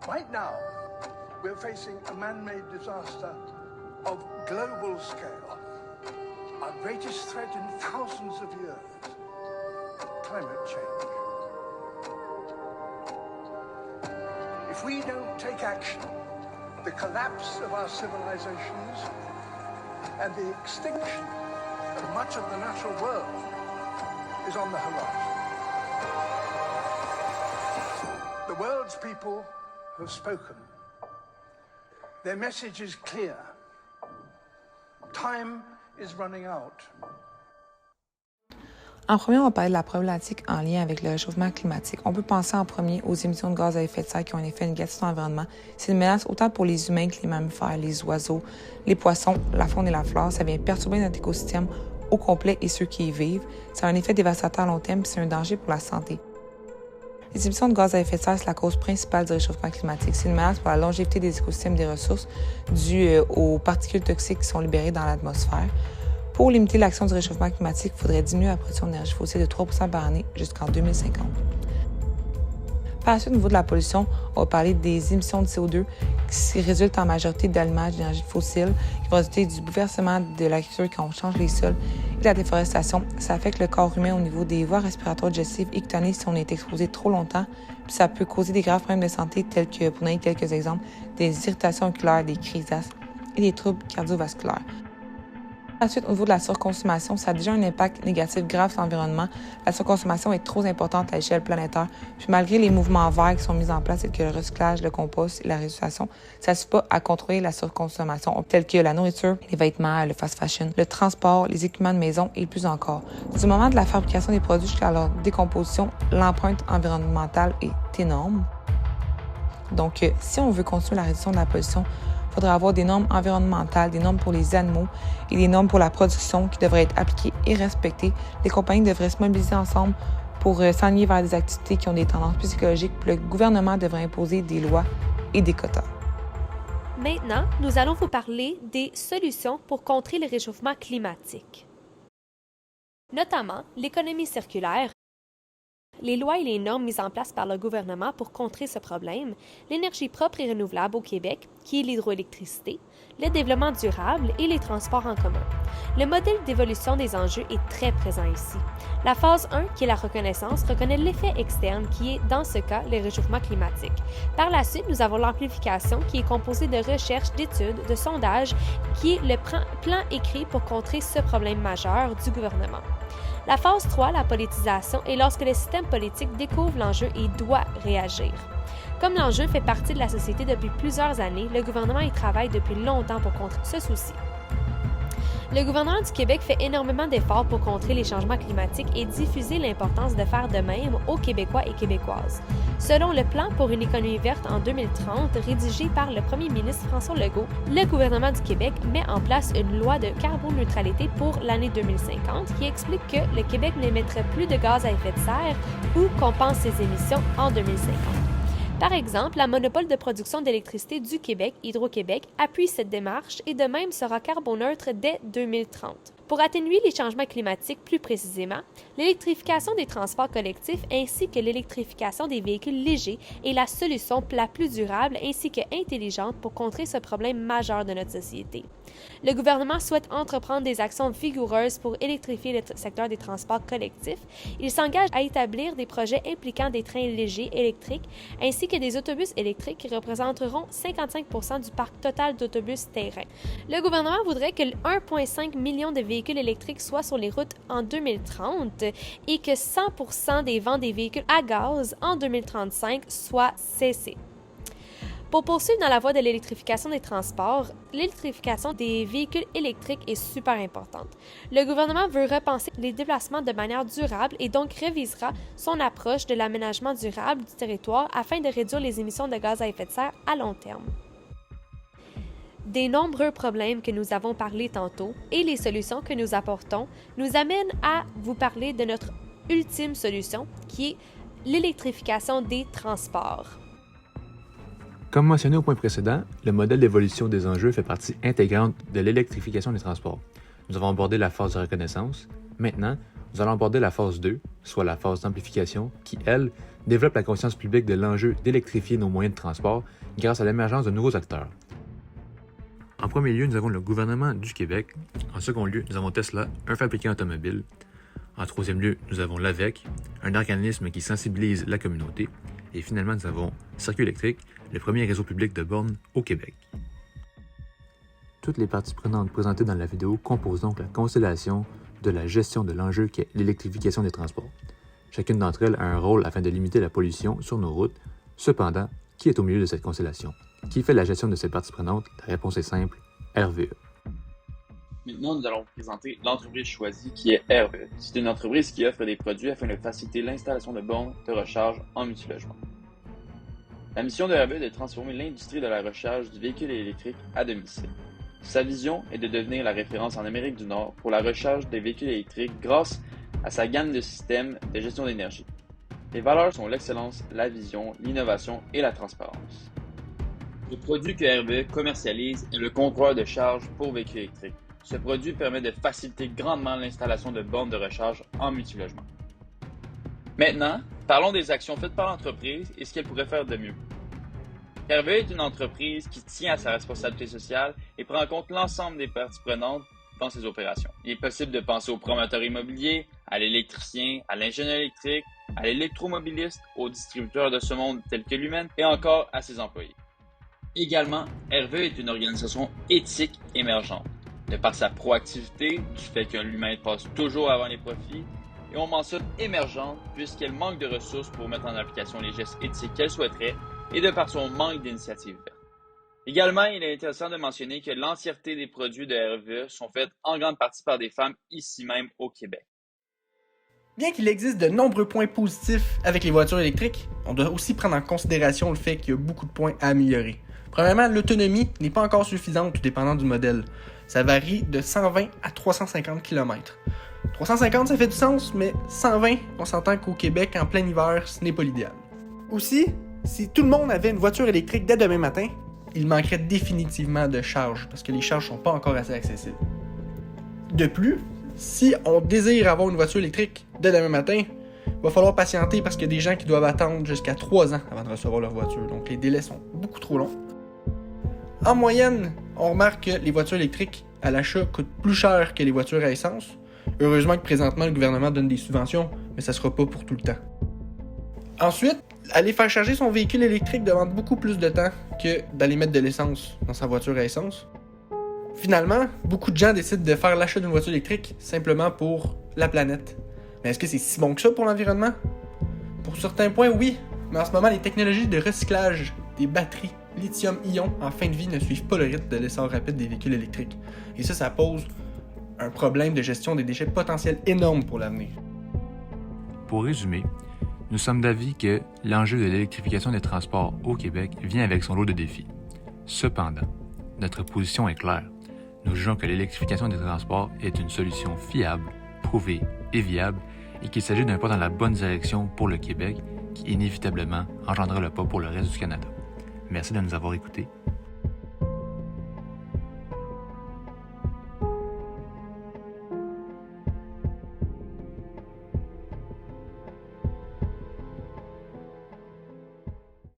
Right now, we're facing a man-made disaster of global scale. Our greatest threat in thousands of years, climate change. If we don't take action, the collapse of our civilizations and the extinction of much of the natural world is on the horizon. The world's people have spoken. Their message is clear. Time is running out. En premier, on va parler de la problématique en lien avec le réchauffement climatique. On peut penser en premier aux émissions de gaz à effet de serre qui ont un effet négatif sur l'environnement. C'est une menace autant pour les humains que les mammifères, les oiseaux, les poissons, la faune et la flore. Ça vient perturber notre écosystème au complet et ceux qui y vivent. Ça a un effet dévastateur à long terme et c'est un danger pour la santé. Les émissions de gaz à effet de serre, c'est la cause principale du réchauffement climatique. C'est une menace pour la longévité des écosystèmes et des ressources dues aux particules toxiques qui sont libérées dans l'atmosphère. Pour limiter l'action du réchauffement climatique, il faudrait diminuer la production d'énergie fossile de 3 % par année jusqu'en 2050. Par la suite, au niveau de la pollution, on va parler des émissions de CO2 qui résultent en majorité d'allumage d'énergie fossile, qui vont résulter du bouleversement de l'agriculture quand on change les sols et de la déforestation. Ça affecte le corps humain au niveau des voies respiratoires digestives et cutanées si on est exposé trop longtemps. Puis ça peut causer des graves problèmes de santé tels que, pour donner quelques exemples, des irritations oculaires, des crises d'asthme et des troubles cardiovasculaires. Ensuite, au niveau de la surconsommation, ça a déjà un impact négatif grave sur l'environnement. La surconsommation est trop importante à l'échelle planétaire. Puis malgré les mouvements verts qui sont mis en place, tels que le recyclage, le compost et la réutilisation, ça ne suffit pas à contrôler la surconsommation, tels que la nourriture, les vêtements, le fast fashion, le transport, les équipements de maison et plus encore. Du moment de la fabrication des produits jusqu'à leur décomposition, l'empreinte environnementale est énorme. Donc, si on veut continuer la réduction de la pollution, il faudra avoir des normes environnementales, des normes pour les animaux et des normes pour la production qui devraient être appliquées et respectées. Les compagnies devraient se mobiliser ensemble pour s'enligner vers des activités qui ont des tendances plus écologiques. Puis le gouvernement devrait imposer des lois et des quotas. Maintenant, nous allons vous parler des solutions pour contrer le réchauffement climatique. Notamment l'économie circulaire, les lois et les normes mises en place par le gouvernement pour contrer ce problème, l'énergie propre et renouvelable au Québec, qui est l'hydroélectricité, le développement durable et les transports en commun. Le modèle d'évolution des enjeux est très présent ici. La phase 1, qui est la reconnaissance, reconnaît l'effet externe qui est, dans ce cas, le réchauffement climatique. Par la suite, nous avons l'amplification qui est composée de recherches, d'études, de sondages, qui est le plan écrit pour contrer ce problème majeur du gouvernement. La phase 3, la politisation, est lorsque le système politique découvre l'enjeu et doit réagir. Comme l'enjeu fait partie de la société depuis plusieurs années, le gouvernement y travaille depuis longtemps pour contrer ce souci. Le gouvernement du Québec fait énormément d'efforts pour contrer les changements climatiques et diffuser l'importance de faire de même aux Québécois et Québécoises. Selon le plan pour une économie verte en 2030, rédigé par le premier ministre François Legault, le gouvernement du Québec met en place une loi de carboneutralité pour l'année 2050 qui explique que le Québec n'émettrait plus de gaz à effet de serre ou compense ses émissions en 2050. Par exemple, la monopole de production d'électricité du Québec, Hydro-Québec, appuie cette démarche et de même sera carboneutre dès 2030. Pour atténuer les changements climatiques plus précisément, l'électrification des transports collectifs ainsi que l'électrification des véhicules légers est la solution la plus durable ainsi que intelligente pour contrer ce problème majeur de notre société. Le gouvernement souhaite entreprendre des actions vigoureuses pour électrifier le secteur des transports collectifs. Il s'engage à établir des projets impliquant des trains légers électriques ainsi que des autobus électriques qui représenteront 55 % du parc total d'autobus terrain. Le gouvernement voudrait que 1,5 million de véhicules électriques soient sur les routes en 2030 et que 100 % des ventes des véhicules à gaz en 2035 soient cessés. Pour poursuivre dans la voie de l'électrification des transports, l'électrification des véhicules électriques est super importante. Le gouvernement veut repenser les déplacements de manière durable et donc révisera son approche de l'aménagement durable du territoire afin de réduire les émissions de gaz à effet de serre à long terme. Des nombreux problèmes que nous avons parlé tantôt et les solutions que nous apportons nous amènent à vous parler de notre ultime solution qui est l'électrification des transports. Comme mentionné au point précédent, le modèle d'évolution des enjeux fait partie intégrante de l'électrification des transports. Nous avons abordé la phase de reconnaissance. Maintenant, nous allons aborder la phase 2, soit la phase d'amplification, qui, elle, développe la conscience publique de l'enjeu d'électrifier nos moyens de transport grâce à l'émergence de nouveaux acteurs. En premier lieu, nous avons le gouvernement du Québec. En second lieu, nous avons Tesla, un fabricant automobile. En troisième lieu, nous avons l'AVEC, un organisme qui sensibilise la communauté. Et finalement, nous avons Circuit électrique, le premier réseau public de bornes au Québec. Toutes les parties prenantes présentées dans la vidéo composent donc la constellation de la gestion de l'enjeu qui est l'électrification des transports. Chacune d'entre elles a un rôle afin de limiter la pollution sur nos routes. Cependant, qui est au milieu de cette constellation? Qui fait la gestion de ces parties prenantes? La réponse est simple, RVE. Maintenant, nous allons vous présenter l'entreprise choisie qui est RVE. C'est une entreprise qui offre des produits afin de faciliter l'installation de bornes de recharge en multilogement. La mission de RVE est de transformer l'industrie de la recharge du véhicule électrique à domicile. Sa vision est de devenir la référence en Amérique du Nord pour la recharge des véhicules électriques grâce à sa gamme de systèmes de gestion d'énergie. Les valeurs sont l'excellence, la vision, l'innovation et la transparence. Le produit que RVE commercialise est le comptoir de charge pour véhicules électriques. Ce produit permet de faciliter grandement l'installation de bornes de recharge en multilogement. Maintenant, parlons des actions faites par l'entreprise et ce qu'elle pourrait faire de mieux. RVE est une entreprise qui tient à sa responsabilité sociale et prend en compte l'ensemble des parties prenantes dans ses opérations. Il est possible de penser aux promoteurs immobiliers, à l'électricien, à l'ingénieur électrique, à l'électromobiliste, aux distributeurs de ce monde tels que Lumen et encore à ses employés. Également, RVE est une organisation éthique émergente. De par sa proactivité, du fait qu'un humain passe toujours avant les profits, et on mentionne émergente puisqu'elle manque de ressources pour mettre en application les gestes éthiques qu'elle souhaiterait et de par son manque d'initiatives vertes. Également, il est intéressant de mentionner que l'entièreté des produits de RVE sont faits en grande partie par des femmes ici même au Québec. Bien qu'il existe de nombreux points positifs avec les voitures électriques, on doit aussi prendre en considération le fait qu'il y a beaucoup de points à améliorer. Premièrement, l'autonomie n'est pas encore suffisante tout dépendant du modèle. Ça varie de 120 à 350 km. 350, ça fait du sens, mais 120, on s'entend qu'au Québec, en plein hiver, ce n'est pas l'idéal. Aussi, si tout le monde avait une voiture électrique dès demain matin, il manquerait définitivement de charge, parce que les charges ne sont pas encore assez accessibles. De plus, si on désire avoir une voiture électrique dès demain matin, il va falloir patienter parce qu'il y a des gens qui doivent attendre jusqu'à 3 ans avant de recevoir leur voiture, donc les délais sont beaucoup trop longs. En moyenne, on remarque que les voitures électriques à l'achat coûtent plus cher que les voitures à essence. Heureusement que présentement le gouvernement donne des subventions, mais ça ne sera pas pour tout le temps. Ensuite, aller faire charger son véhicule électrique demande beaucoup plus de temps que d'aller mettre de l'essence dans sa voiture à essence. Finalement, beaucoup de gens décident de faire l'achat d'une voiture électrique simplement pour la planète. Mais est-ce que c'est si bon que ça pour l'environnement? Pour certains points, oui, mais en ce moment, les technologies de recyclage des batteries lithium-ion en fin de vie ne suivent pas le rythme de l'essor rapide des véhicules électriques. Et ça pose un problème de gestion des déchets potentiels énorme pour l'avenir. Pour résumer, nous sommes d'avis que l'enjeu de l'électrification des transports au Québec vient avec son lot de défis. Cependant, notre position est claire. Nous jugeons que l'électrification des transports est une solution fiable, prouvée et viable et qu'il s'agit d'un pas dans la bonne direction pour le Québec qui inévitablement engendrera le pas pour le reste du Canada. Merci de nous avoir écoutés